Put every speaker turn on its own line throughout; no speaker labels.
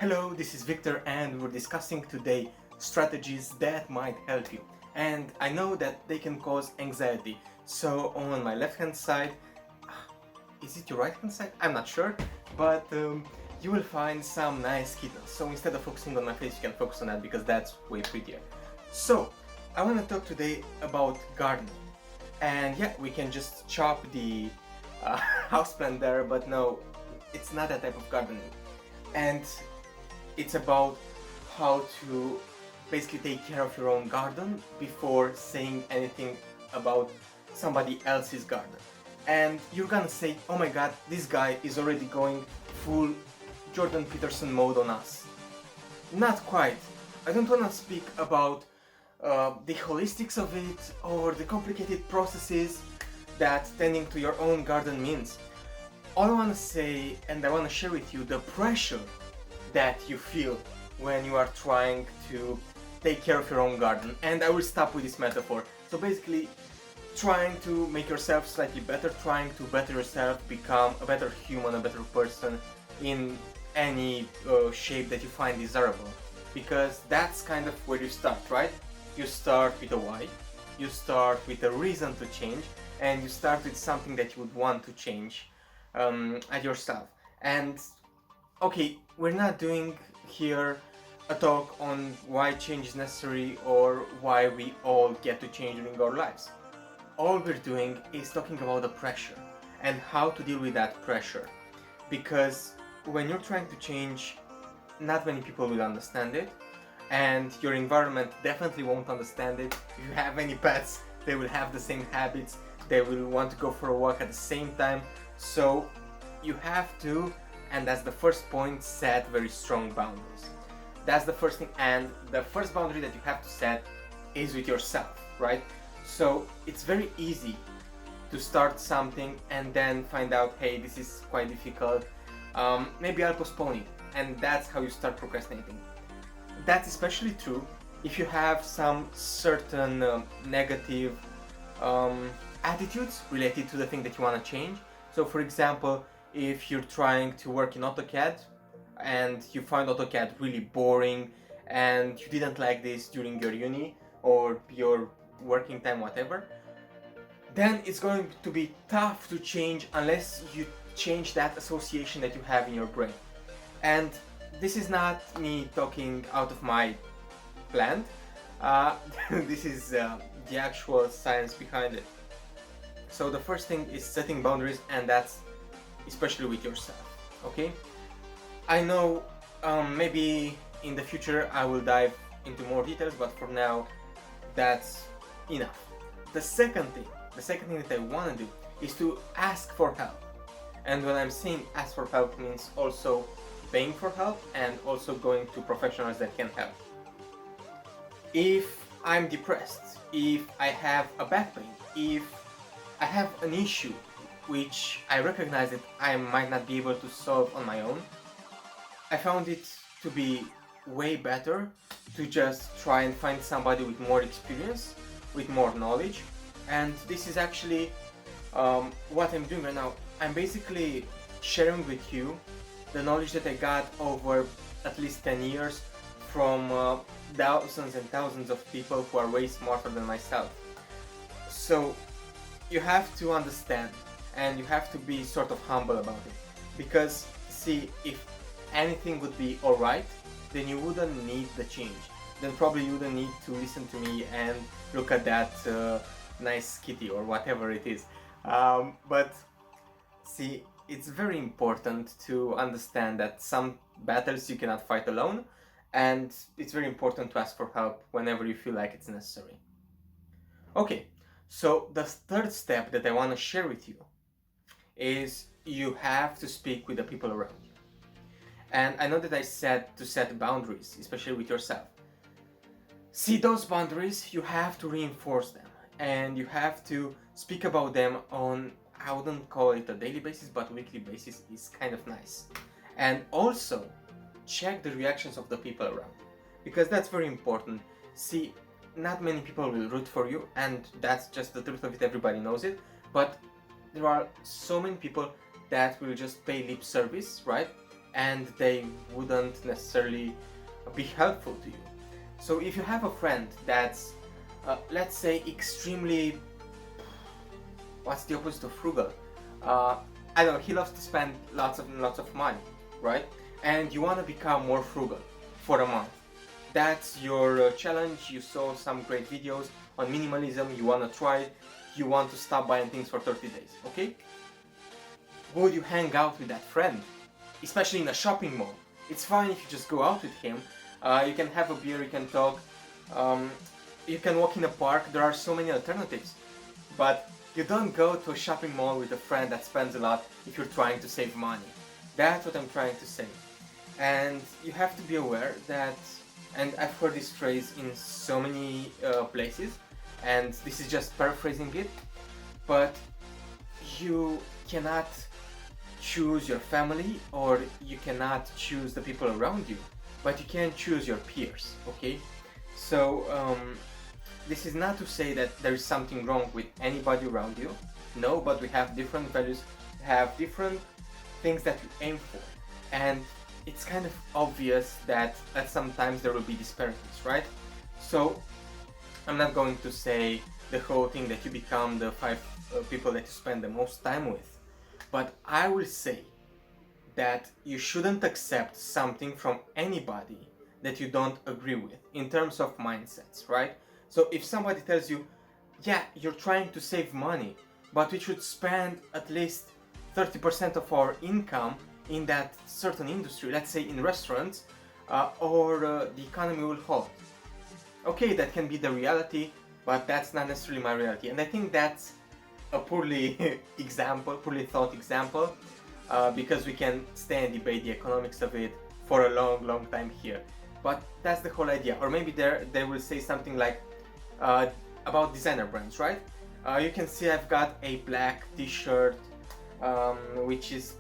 Hello, this is Victor and we're discussing today strategies that might help you. And I know that they can cause anxiety. So on my left hand side, is it your right hand side? I'm not sure, but you will find some nice kittens. So instead of focusing on my face, you can focus on that because that's way prettier. So I want to talk today about gardening. And yeah, we can just chop the houseplant there, but no, it's not that type of gardening. And it's about how to basically take care of your own garden before saying anything about somebody else's garden. And you're gonna say, oh my god, this guy is already going full Jordan Peterson mode on us. Not quite. I don't wanna speak about the holistics of it or the complicated processes that tending to your own garden means. All I wanna say, and I wanna share with you, the pressure that you feel when you are trying to take care of your own garden. And I will stop with this metaphor. So basically, trying to make yourself slightly better, trying to better yourself, become a better human, a better person in any shape that you find desirable. Because that's kind of where you start, right? You start with a why, you start with a reason to change, and you start with something that you would want to change at yourself. And okay, we're not doing here a talk on why change is necessary or why we all get to change during our lives. All we're doing is talking about the pressure and how to deal with that pressure. Because when you're trying to change, not many people will understand it, and your environment definitely won't understand it. If you have any pets, they will have the same habits, they will want to go for a walk at the same time. So you have to, and that's the first point, set very strong boundaries. That's the first thing, and the first boundary that you have to set is with yourself, right? So it's very easy to start something and then find out, hey, this is quite difficult, maybe I'll postpone it, and that's how you start procrastinating. That's especially true if you have some certain negative attitudes related to the thing that you want to change. So for example, if you're trying to work in AutoCAD and you find AutoCAD really boring and you didn't like this during your uni or your working time, whatever, then it's going to be tough to change unless you change that association that you have in your brain. And this is not me talking out of my plant, this is the actual science behind it. So the first thing is setting boundaries, and that's especially with yourself, okay? I know maybe in the future I will dive into more details, but for now that's enough. The second thing that I want to do is to ask for help. And when I'm saying ask for help means also paying for help and also going to professionals that can help. If I'm depressed, if I have a back pain, if I have an issue which I recognize that I might not be able to solve on my own, I found it to be way better to just try and find somebody with more experience, with more knowledge. And this is actually what I'm doing right now. I'm basically sharing with you the knowledge that I got over at least 10 years from thousands and thousands of people who are way smarter than myself. So you have to understand, and you have to be sort of humble about it. Because see, if anything would be alright, then you wouldn't need the change. Then probably you wouldn't need to listen to me and look at that nice kitty or whatever it is. But see, it's very important to understand that some battles you cannot fight alone, and it's very important to ask for help whenever you feel like it's necessary. Okay, so the third step that I want to share with you is you have to speak with the people around you. And I know that I said to set boundaries, especially with yourself. See, those boundaries, you have to reinforce them, and you have to speak about them on, I wouldn't call it a daily basis, but weekly basis is kind of nice. And also check the reactions of the people around, because that's very important. See, not many people will root for you, and that's just the truth of it, everybody knows it, but there are so many people that will just pay lip service, right? and they wouldn't necessarily be helpful to you. So if you have a friend that's, let's say, extremely, what's the opposite of frugal? I don't know, he loves to spend lots of money, right? And you want to become more frugal for a month. That's your challenge. You saw some great videos on minimalism, you want to try it, you want to stop buying things for 30 days, okay? Would you hang out with that friend? Especially in a shopping mall. It's fine if you just go out with him. You can have a beer, you can talk, you can walk in a park, there are so many alternatives. But you don't go to a shopping mall with a friend that spends a lot if you're trying to save money. That's what I'm trying to say. And you have to be aware that, and I've heard this phrase in so many places, and this is just paraphrasing it, but you cannot choose your family or you cannot choose the people around you, but you can choose your peers, okay? So this is not to say that there is something wrong with anybody around you, no, but we have different values, we have different things that we aim for, and it's kind of obvious that sometimes there will be disparities, right? So I'm not going to say the whole thing that you become the 5 people that you spend the most time with, but I will say that you shouldn't accept something from anybody that you don't agree with in terms of mindsets, right? So if somebody tells you, yeah, you're trying to save money, but we should spend at least 30% of our income in that certain industry, let's say in restaurants, or the economy will halt. Okay, that can be the reality, but that's not necessarily my reality. And I think that's a poorly thought example, because we can stay and debate the economics of it for a long time here. But that's the whole idea. Or maybe they will say something like about designer brands, right? You can see I've got a black t-shirt, which is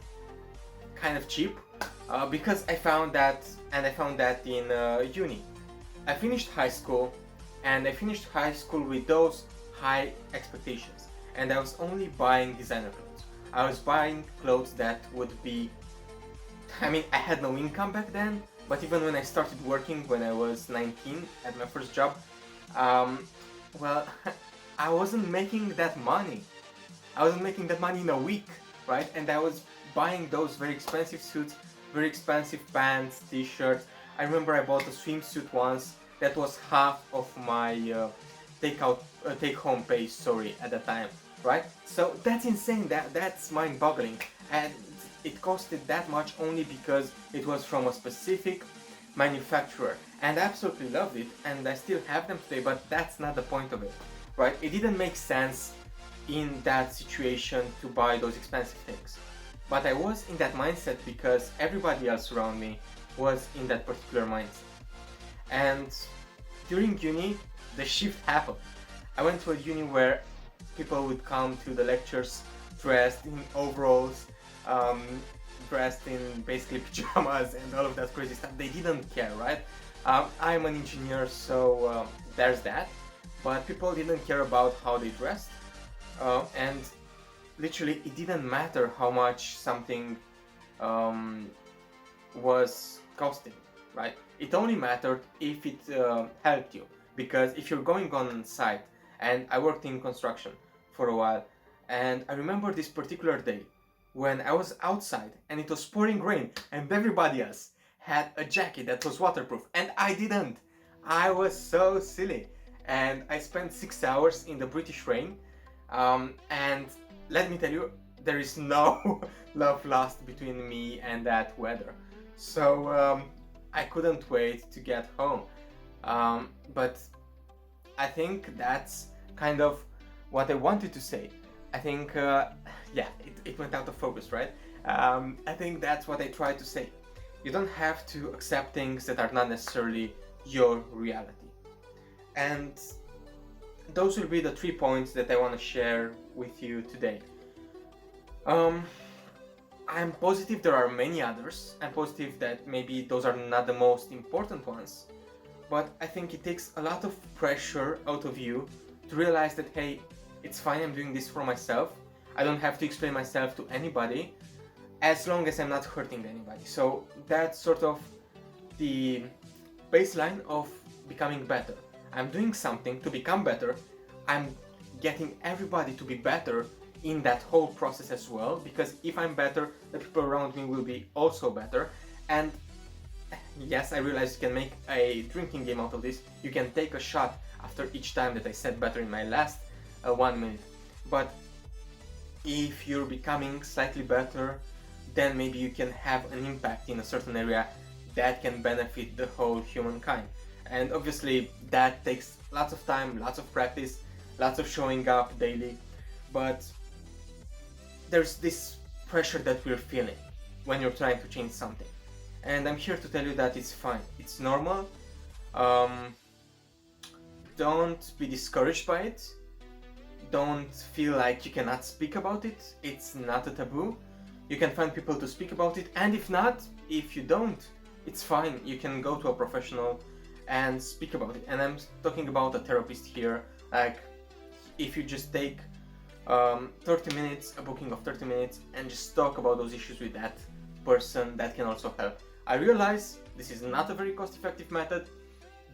kind of cheap, because I found that in uni. I finished high school, and I finished high school with those high expectations, and I was only buying designer clothes. I was buying clothes that would be, I mean, I had no income back then, but even when I started working when I was 19 at my first job, well, I wasn't making that money. I wasn't making that money in a week, right? And I was buying those very expensive suits, very expensive pants, t-shirts. I remember I bought a swimsuit once that was half of my take-home pay, at the time, right? So that's insane, that's mind-boggling, and it costed that much only because it was from a specific manufacturer, and I absolutely loved it, and I still have them today, but that's not the point of it, right? It didn't make sense in that situation to buy those expensive things. But I was in that mindset because everybody else around me was in that particular mindset. And during uni, the shift happened. I went to a uni where people would come to the lectures dressed in overalls, dressed in basically pajamas and all of that crazy stuff. They didn't care, right? I'm an engineer, so there's that. But people didn't care about how they dressed. And literally, it didn't matter how much something was costing, right? It only mattered if it helped you. Because if you're going on site, and I worked in construction for a while, and I remember this particular day when I was outside and it was pouring rain, and everybody else had a jacket that was waterproof, and I didn't. I was so silly, and I spent 6 hours in the British rain, and let me tell you, there is no love lost between me and that weather. So I couldn't wait to get home. But I think that's kind of what I wanted to say. I think, yeah, it went out of focus, right? I think that's what I tried to say. You don't have to accept things that are not necessarily your reality. And those will be the 3 points that I want to share with you today. I'm positive there are many others. I'm positive that maybe those are not the most important ones. But I think it takes a lot of pressure out of you to realize that, hey, it's fine, I'm doing this for myself. I don't have to explain myself to anybody. as long as I'm not hurting anybody. So that's sort of the baseline of becoming better. I'm doing something to become better. I'm getting everybody to be better in that whole process as well, because if I'm better, the people around me will be also better. And yes, I realize you can make a drinking game out of this. You can take a shot after each time that I said better in my last 1 minute. But if you're becoming slightly better, then maybe you can have an impact in a certain area that can benefit the whole humankind. And obviously that takes lots of time, lots of practice, lots of showing up daily. But there's this pressure that we're feeling when you're trying to change something. And I'm here to tell you that it's fine, it's normal. Don't be discouraged by it. Don't feel like you cannot speak about it. It's not a taboo. You can find people to speak about it, and if not, if you don't, it's fine. You can go to a professional and speak about it. And I'm talking about a therapist here. Like, if you just take 30 minutes, a booking of 30 minutes, and just talk about those issues with that person, that can also help. I realize this is not a very cost-effective method,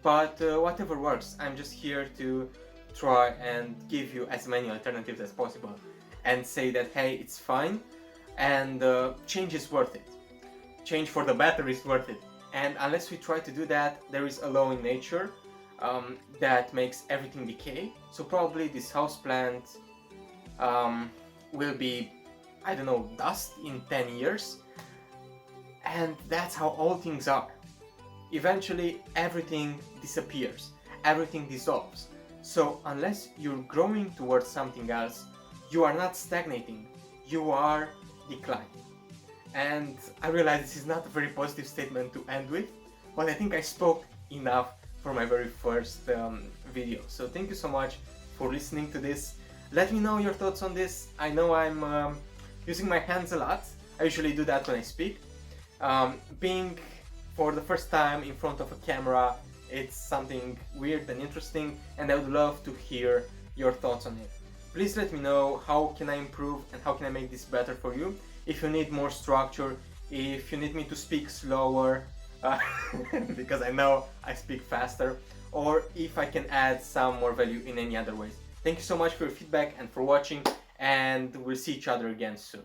but whatever works. I'm just here to try and give you as many alternatives as possible and say that, hey, it's fine, and change is worth it. Change for the better is worth it. And unless we try to do that, there is a law in nature that makes everything decay. So probably this houseplant will be, I don't know, dust in 10 years. And that's how all things are. Eventually everything disappears, everything dissolves. So unless you're growing towards something else, you are not stagnating, you are declining. And I realize this is not a very positive statement to end with, but I think I spoke enough for my very first video. So thank you so much for listening to this. Let me know your thoughts on this. I know I'm using my hands a lot. I usually do that when I speak. Being for the first time in front of a camera, it's something weird and interesting, and I would love to hear your thoughts on it. Please let me know how can I improve and how can I make this better for you. If you need more structure, if you need me to speak slower, because I know I speak faster, or if I can add some more value in any other ways. Thank you so much for your feedback and for watching, and we'll see each other again soon.